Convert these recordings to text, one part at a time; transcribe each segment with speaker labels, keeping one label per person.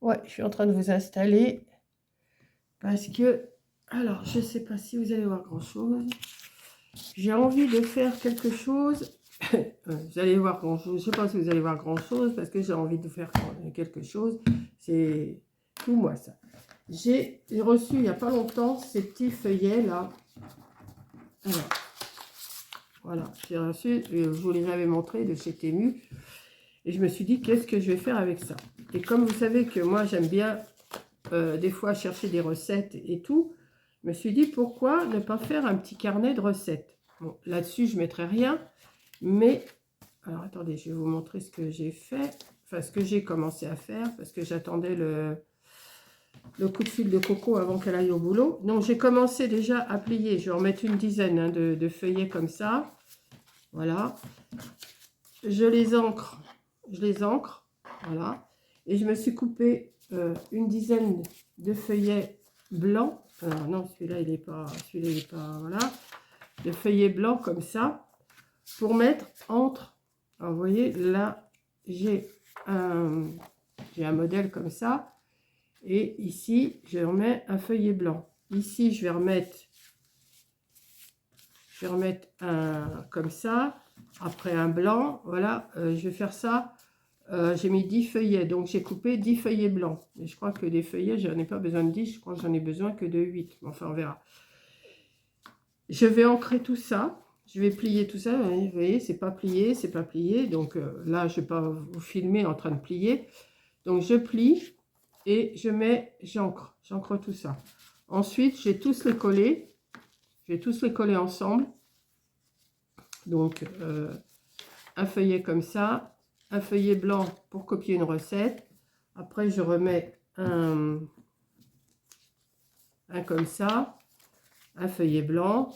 Speaker 1: Ouais, je suis en train de vous installer parce que, alors, je sais pas si vous allez voir grand-chose. J'ai envie de faire quelque chose. Vous allez voir grand-chose. Je sais pas si vous allez voir grand-chose parce que j'ai envie de faire quelque chose. C'est tout moi ça. J'ai reçu il n'y a pas longtemps ces petits feuillets là. Alors, voilà, j'ai reçu, je vous les avais montrés de chez Temu. Et je me suis dit, qu'est-ce que je vais faire avec ça? Et comme vous savez que moi, j'aime bien des fois chercher des recettes et tout, je me suis dit, pourquoi ne pas faire un petit carnet de recettes? Bon, là-dessus, je ne mettrai rien, mais... Alors, attendez, je vais vous montrer ce que j'ai fait, enfin, ce que j'ai commencé à faire, parce que j'attendais le coup de fil de Coco avant qu'elle aille au boulot. Donc, j'ai commencé déjà à plier. Je vais en mettre une dizaine hein, de feuillets comme ça. Voilà. Je les encre, voilà. Et je me suis coupé une dizaine de feuillets blancs. Alors non, celui-là, il n'est pas, voilà. De feuillets blancs comme ça, pour mettre entre, alors, vous voyez, là, j'ai un modèle comme ça. Et ici, je remets un feuillet blanc. Ici, je vais remettre un comme ça. Après un blanc, voilà, je vais faire ça. J'ai mis 10 feuillets, donc j'ai coupé 10 feuillets blancs. Et je crois que des feuillets, je n'en ai pas besoin de 10, je crois que j'en ai besoin que de 8. Enfin, on verra. Je vais ancrer tout ça. Je vais plier tout ça. Vous voyez, c'est pas plié, c'est pas plié. Donc là, je ne vais pas vous filmer en train de plier. Donc je plie et j'encre tout ça. Ensuite, je vais tous les coller. Je vais tous les coller ensemble. Donc, un feuillet comme ça, un feuillet blanc pour copier une recette. Après, je remets un comme ça, un feuillet blanc,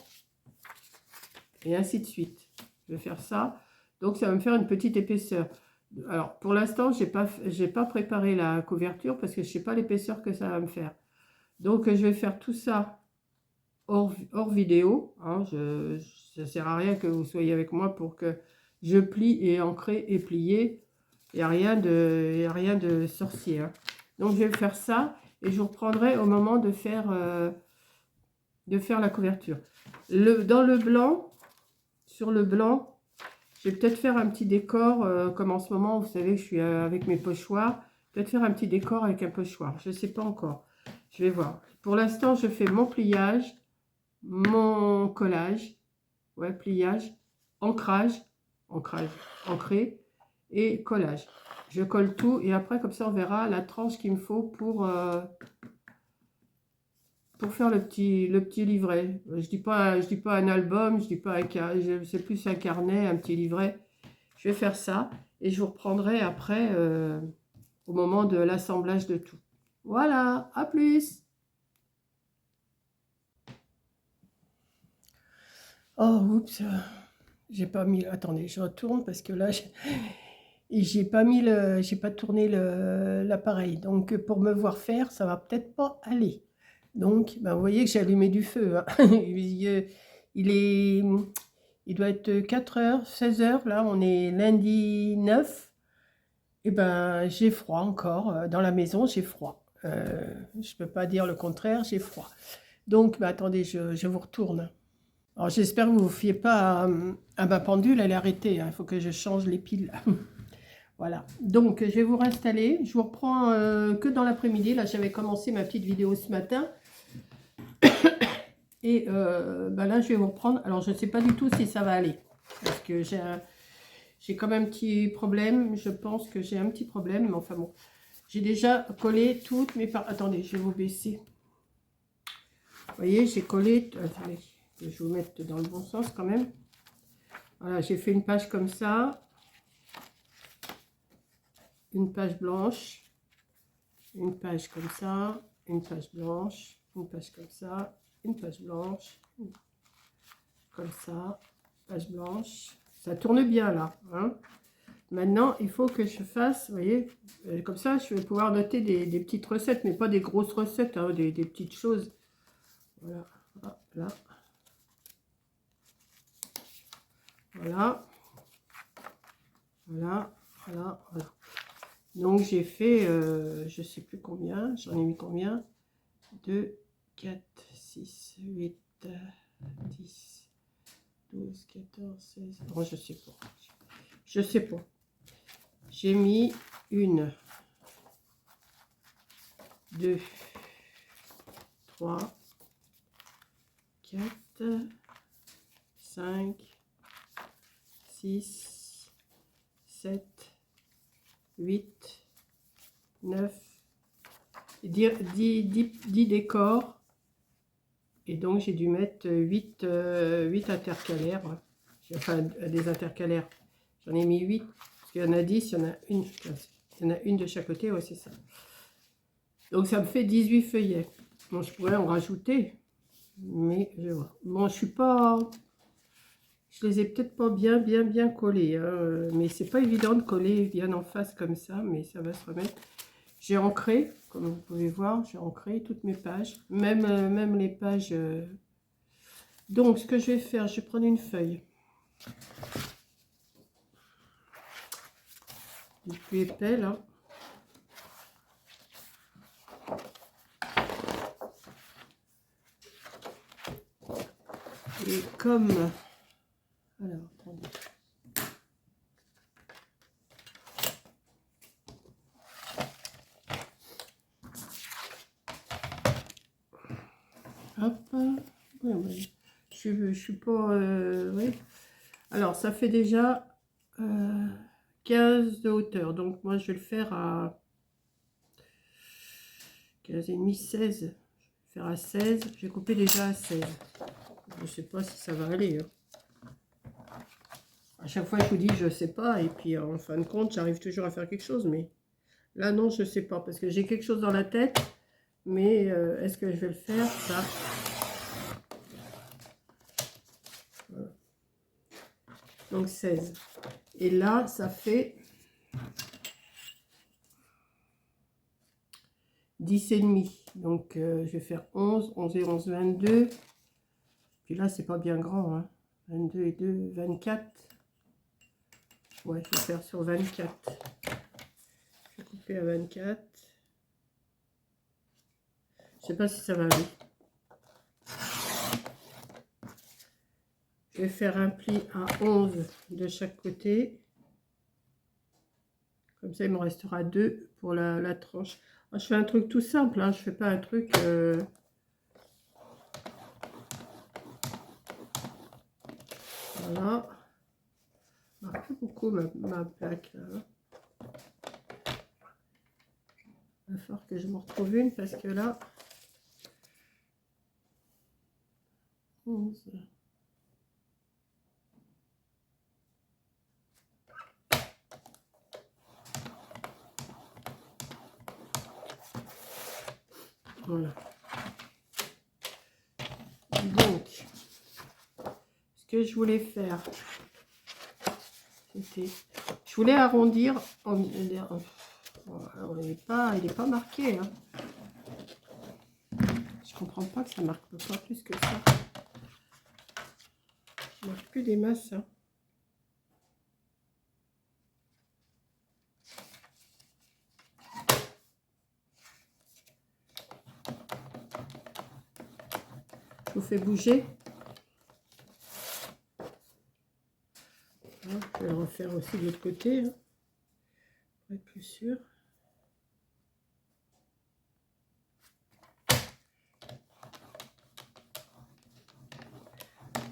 Speaker 1: et ainsi de suite. Je vais faire ça. Donc, ça va me faire une petite épaisseur. Alors, pour l'instant, je n'ai pas préparé la couverture parce que je ne sais pas l'épaisseur que ça va me faire. Donc, je vais faire tout ça hors vidéo. Hein. Ça ne sert à rien que vous soyez avec moi pour que je plie et ancrer et plier. Il n'y a rien de sorcier. Hein. Donc, je vais faire ça et je vous reprendrai au moment de faire la couverture. Dans le blanc, sur le blanc, je vais peut-être faire un petit décor, comme en ce moment, vous savez, je suis avec mes pochoirs. Peut-être faire un petit décor avec un pochoir. Je ne sais pas encore. Je vais voir. Pour l'instant, je fais mon pliage, mon collage, ouais, pliage, ancrage, ancré et collage. Je colle tout et après, comme ça, on verra la tranche qu'il me faut pour faire le petit livret. Je dis pas un album, je dis pas c'est plus un carnet, un petit livret. Je vais faire ça et je vous reprendrai après au moment de l'assemblage de tout. Voilà, à plus. Oh, oups, j'ai pas mis. Attendez, je retourne parce que là, j'ai pas tourné l'appareil. Donc, pour me voir faire, ça va peut-être pas aller. Donc, ben, vous voyez que j'ai allumé du feu. Hein. Il doit être 4h, 16h. Là, on est lundi 9. Et ben, j'ai froid encore. Dans la maison, j'ai froid. Je ne peux pas dire le contraire, j'ai froid. Donc, ben, attendez, je vous retourne. Alors, j'espère que vous ne vous fiez pas à ma pendule, elle est arrêtée. Hein. Il faut que je change les piles. Voilà. Donc, je vais vous réinstaller. Je vous reprends que dans l'après-midi. Là, j'avais commencé ma petite vidéo ce matin. Et ben là, je vais vous reprendre. Alors, je ne sais pas du tout si ça va aller. Parce que j'ai quand même un petit problème. Je pense que j'ai un petit problème. Mais enfin bon. J'ai déjà collé toutes mes parties. Attendez, je vais vous baisser. Vous voyez, j'ai collé... Attendez, je vais vous mettre dans le bon sens quand même. Voilà, j'ai fait une page comme ça. Une page blanche. Une page comme ça. Une page blanche. Une page comme ça. Une page blanche. Comme ça. Page blanche. Ça tourne bien là. Hein. Maintenant, il faut que je fasse, vous voyez, comme ça, je vais pouvoir noter des petites recettes, mais pas des grosses recettes, hein, des petites choses. Voilà, là. Voilà. Voilà, voilà, voilà. Donc j'ai fait, je sais plus combien, j'en ai mis combien? 2, 4, 6, 8, 10, 12, 14, 16, bon je sais pas. Je sais pas. J'ai mis 1, 2, 3, 4, 5, 6, 7, 8, 9, 10 décors. Et donc j'ai dû mettre 8 intercalaires. Enfin des intercalaires. J'en ai mis 8. Parce qu'il y en a 10, il y en a une. Il y en a une de chaque côté, ouais c'est ça. Donc ça me fait 18 feuillets. Bon, je pourrais en rajouter. Mais je vois. Bon, je suis pas... Je les ai peut-être pas bien collés. Hein, mais c'est pas évident de coller bien en face comme ça. Mais ça va se remettre. J'ai ancré, comme vous pouvez voir, j'ai ancré toutes mes pages. Même les pages... Donc, ce que je vais faire, je vais prendre une feuille. Du plus épais, là. Et comme... Alors, attendez. Hop. Oui. Je suis pas... oui. Alors, ça fait déjà 15 de hauteur. Donc, moi, je vais le faire à 15,5, 16. Je vais faire à 16. J'ai coupé déjà à 16. Je sais pas si ça va aller. Hein. À chaque fois, je vous dis, je sais pas. Et puis, en fin de compte, j'arrive toujours à faire quelque chose. Mais là, non, je sais pas. Parce que j'ai quelque chose dans la tête. Mais est-ce que je vais le faire? Ça. Voilà. Donc, 16. Et là, ça fait 10,5. Donc, je vais faire 11, 11 et 11, 22. Puis là, c'est pas bien grand. Hein. 22 et 2, 24. Ouais, je vais faire sur 24. Je vais couper à 24. Je sais pas si ça va aller. Je vais faire un pli à 11 de chaque côté. Comme ça, il me restera 2 pour la tranche. Alors, je fais un truc tout simple. Hein. Je fais pas un truc... Voilà. Il marque plus beaucoup ma plaque. Là. Il va falloir que je me retrouve une parce que là... 11... Voilà. Donc, ce que je voulais faire, c'était... Je voulais arrondir... Alors, il est pas marqué. Hein. Je comprends pas que ça marque pas plus que ça. Je marque plus des masses. Hein. Je vous fais bouger. Je vais le refaire aussi de l'autre côté. Hein, pour être plus sûr.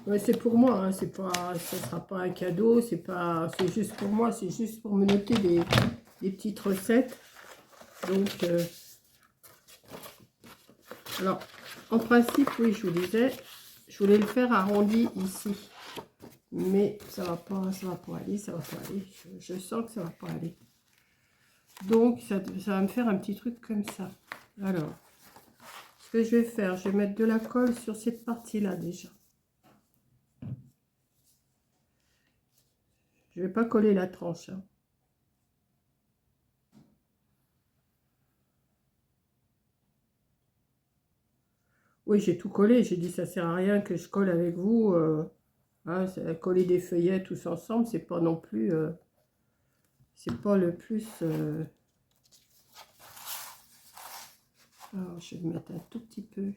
Speaker 1: Ouais, c'est pour moi, hein, c'est pas, ça sera pas un cadeau, c'est juste pour moi, c'est juste pour me noter des petites recettes. Donc, alors, en principe, oui, je vous disais, je voulais le faire arrondi ici, mais ça va pas aller, ça va pas aller. Je sens que ça va pas aller. Donc, ça va me faire un petit truc comme ça. Alors, ce que je vais faire, je vais mettre de la colle sur cette partie-là déjà. Je vais pas coller la tranche. Hein. Oui, j'ai tout collé. J'ai dit ça sert à rien que je colle avec vous. Hein, coller des feuillets tous ensemble, c'est pas non plus... c'est pas le plus... Alors, je vais mettre un tout petit peu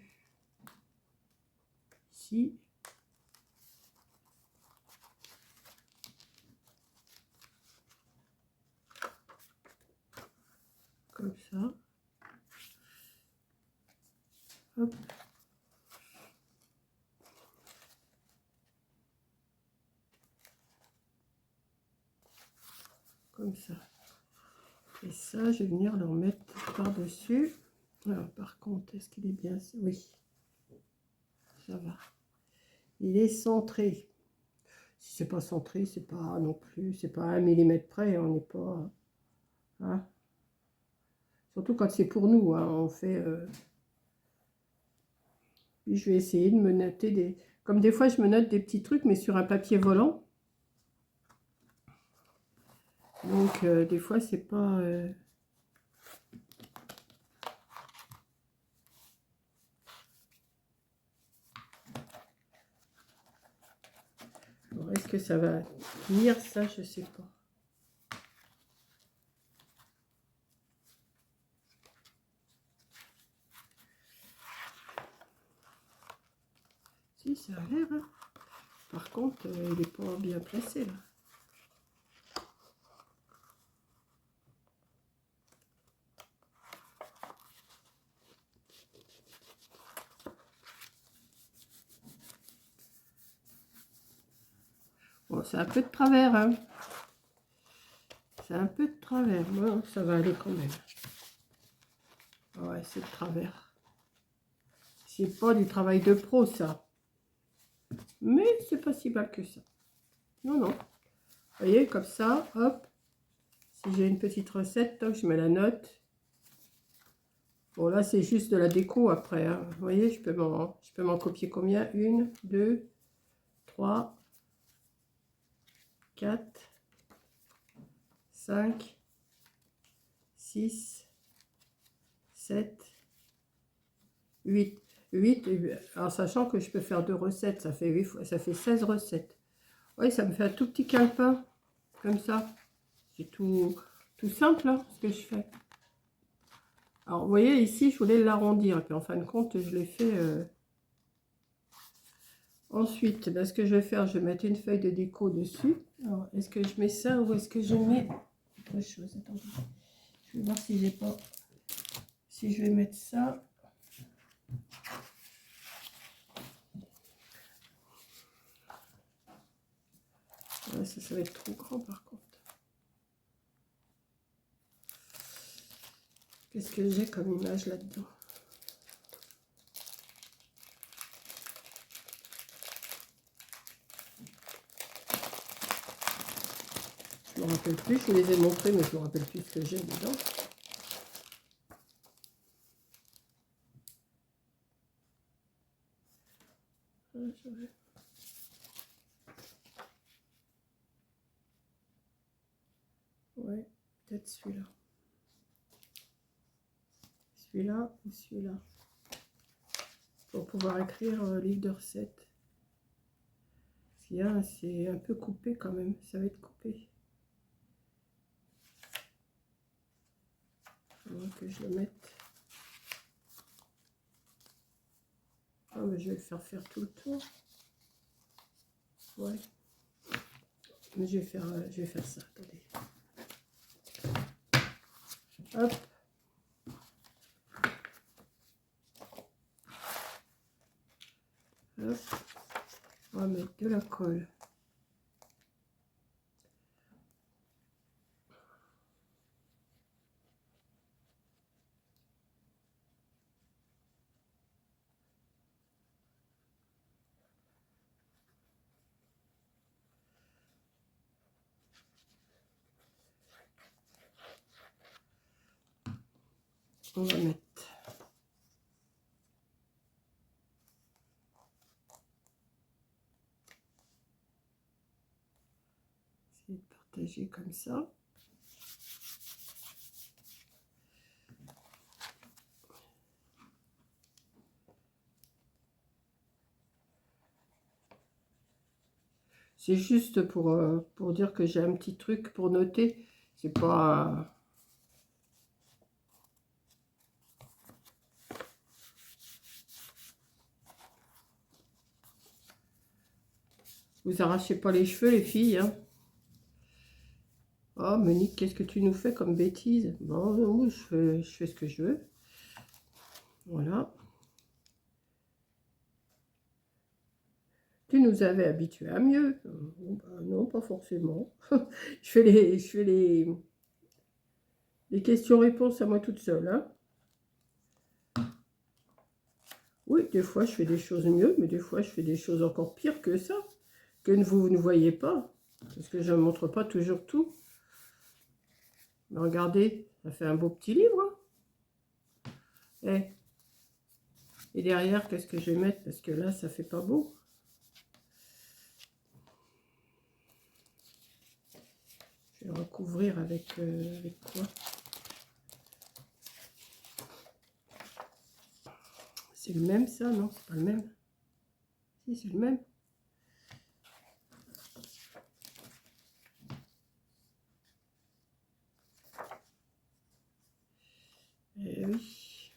Speaker 1: ici. Comme ça. Hop. Comme ça. Et ça, je vais venir le remettre par-dessus. Alors, par contre, est-ce qu'il est bien? Oui, ça va. Il est centré. Si c'est pas centré, c'est pas non plus, c'est pas 1 millimètre près, on n'est pas... Hein. Surtout quand c'est pour nous, hein, on fait... Puis je vais essayer de me noter des... Comme des fois, je me note des petits trucs, mais sur un papier volant. Donc, des fois, c'est pas... Est-ce que ça va tenir ça? Je sais pas. Si, ça a l'air. Hein. Par contre, il n'est pas bien placé là. Bon, c'est un peu de travers. Hein. C'est un peu de travers. Bon, ça va aller quand même. Ouais, c'est de travers. C'est pas du travail de pro, ça. Mais c'est pas si mal que ça. Non, non. Vous voyez, comme ça, hop. Si j'ai une petite recette, toc, je mets la note. Bon, là, c'est juste de la déco après. Hein. Vous voyez, je peux m'en copier combien? 1, 2, 3, 4, 5, 6, 7, 8. 8, en sachant que je peux faire 2 recettes, ça fait 8 fois, ça fait 16 recettes. Oui, ça me fait un tout petit calepin, comme ça. C'est tout simple, hein, ce que je fais. Alors, vous voyez, ici, je voulais l'arrondir. Et puis, en fin de compte, je l'ai fait... Ensuite, ben, ce que je vais faire, je vais mettre une feuille de déco dessus. Alors, est-ce que je mets ça ou est-ce que je mets autre chose? Attendez. Je vais voir si j'ai pas... Si je vais mettre ça... Ouais, ça va être trop grand par contre. Qu'est-ce que j'ai comme image là-dedans? Je me rappelle plus, je vous les ai montrés, mais je me rappelle plus ce que j'ai dedans. Ouais, peut-être celui-là. Celui-là ou celui-là. Pour pouvoir écrire livre de recettes. C'est un peu coupé quand même, ça va être coupé. Il faudra que je le mette. Ah, mais je vais le faire tout le tour. Ouais. Mais je vais faire ça, attendez. Hop. Hop. On va mettre de la colle. On va mettre essayer de partager comme ça. C'est juste pour dire que j'ai un petit truc pour noter. C'est pas... Vous arrachez pas les cheveux, les filles, hein. Oh, Monique, qu'est-ce que tu nous fais comme bêtise? Bon, moi, je fais ce que je veux. Voilà. Tu nous avais habitués à mieux. Bon, bah, non, pas forcément. je fais les questions-réponses à moi toute seule, hein. Oui, des fois, je fais des choses mieux, mais des fois, je fais des choses encore pires que ça, que vous ne voyez pas, parce que je ne montre pas toujours tout. Mais regardez, ça fait un beau petit livre, hein. Et derrière, qu'est-ce que je vais mettre? Parce que là, ça fait pas beau. Je vais recouvrir avec quoi? C'est le même, ça? Non, c'est pas le même. Si, c'est le même. Eh oui.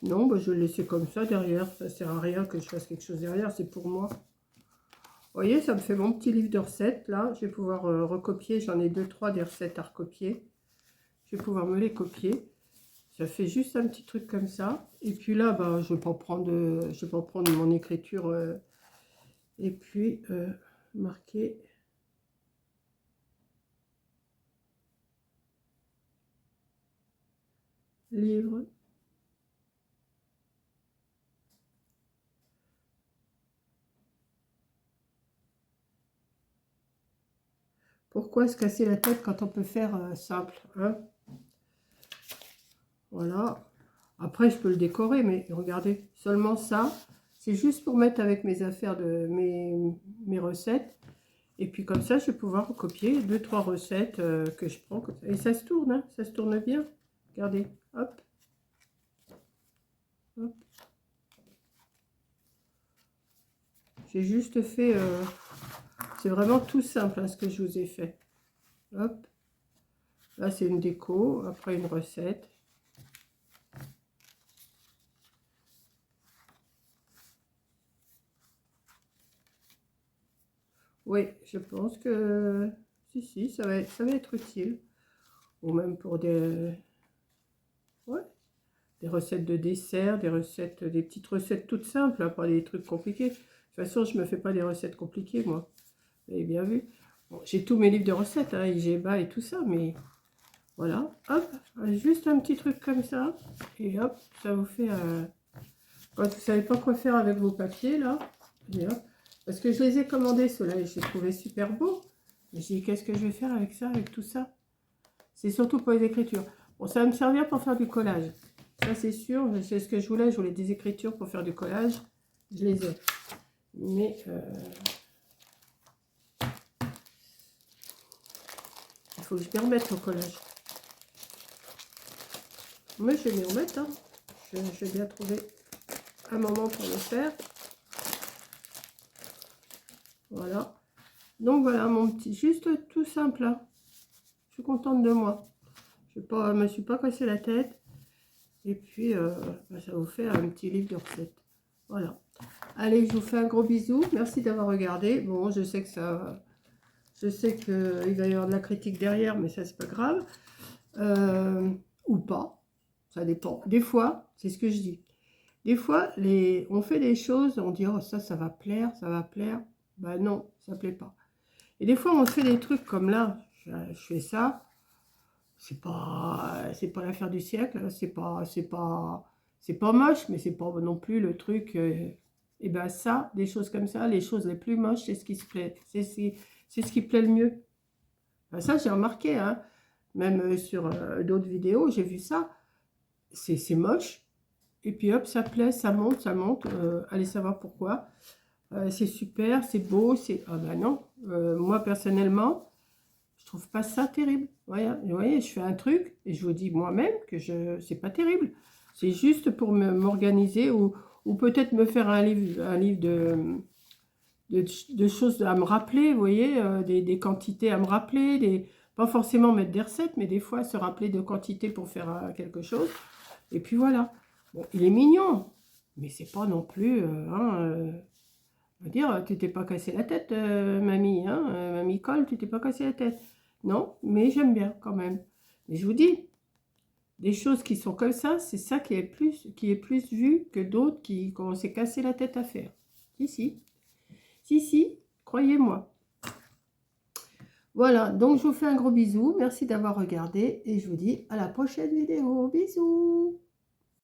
Speaker 1: Non, bah, je vais le laisser comme ça derrière. Ça sert à rien que je fasse quelque chose derrière, c'est pour moi. Vous voyez, ça me fait mon petit livre de recettes, là. Je vais pouvoir recopier. J'en ai 2-3 des recettes à recopier. Je vais pouvoir me les copier. Ça fait juste un petit truc comme ça. Et puis là, bah, je vais pas prendre mon écriture. Et puis, marquer... livre. Pourquoi se casser la tête quand on peut faire simple, hein? Voilà. Après, je peux le décorer, mais regardez, seulement ça, c'est juste pour mettre avec mes affaires, mes recettes. Et puis comme ça, je vais pouvoir recopier 2-3 recettes que je prends. Comme ça. Et ça se tourne, hein, ça se tourne bien. Regardez, hop. Hop. J'ai juste fait... c'est vraiment tout simple, hein, ce que je vous ai fait. Hop. Là, c'est une déco, après une recette. Oui, je pense que... Si, ça va être utile. Ou même pour des... Ouais, des recettes de dessert, des petites recettes toutes simples, hein, pas des trucs compliqués. De toute façon, je ne me fais pas des recettes compliquées, moi. Vous avez bien vu. Bon, j'ai tous mes livres de recettes, hein, IGBA et tout ça, mais voilà. Hop, juste un petit truc comme ça. Et hop, ça vous fait... Quand vous ne savez pas quoi faire avec vos papiers, là, et hop, parce que je les ai commandés, ceux-là, et je les trouvais super beaux. Et j'ai dit, qu'est-ce que je vais faire avec ça, avec tout ça? C'est surtout pour les écritures. Bon, ça va me servir pour faire du collage. Ça, c'est sûr. C'est ce que je voulais. Je voulais des écritures pour faire du collage. Je les ai. Mais... il faut que je m'y remette au collage. Mais je vais m'y remettre. Hein. Je vais bien trouver un moment pour le faire. Voilà. Donc voilà, mon petit... Juste tout simple. Hein. Je suis contente de moi. Je ne me suis pas cassé la tête. Et puis, bah, ça vous fait un petit livre de recettes. Voilà. Allez, je vous fais un gros bisou. Merci d'avoir regardé. Bon, je sais que ça... Je sais qu'il va y avoir de la critique derrière, mais ça, c'est pas grave. Ou pas. Ça dépend. Des fois, c'est ce que je dis. Des fois, on fait des choses, on dit, oh, ça va plaire, ça va plaire. Ben non, ça plaît pas. Et des fois, on fait des trucs comme là. Je fais ça. C'est pas l'affaire du siècle. C'est pas moche, mais c'est pas non plus le truc. Et ben ça, des choses comme ça, les choses les plus moches, c'est ce qui se plaît. C'est ce qui plaît le mieux. Ben ça, j'ai remarqué, hein. Même sur d'autres vidéos, j'ai vu ça. C'est moche. Et puis hop, ça plaît, ça monte, ça monte. Allez savoir pourquoi. C'est super, c'est beau. Ah ben non. Moi, personnellement, je trouve pas ça terrible. Vous voyez, je fais un truc et je vous dis moi-même que c'est pas terrible. C'est juste pour m'organiser ou peut-être me faire un livre de choses à me rappeler, vous voyez, des quantités à me rappeler, pas forcément mettre des recettes, mais des fois se rappeler de quantités pour faire quelque chose. Et puis voilà. Bon, il est mignon, Mais c'est pas non plus, on va dire, tu t'es pas cassé la tête, mamie, hein, mamie Cole, tu t'es pas cassé la tête. Non, mais j'aime bien quand même. Mais je vous dis, des choses qui sont comme ça, c'est ça qui est plus vu que d'autres qu'on s'est cassé la tête à faire. Si, si. Si, si, croyez-moi. Voilà, donc je vous fais un gros bisou. Merci d'avoir regardé et je vous dis à la prochaine vidéo. Bisous!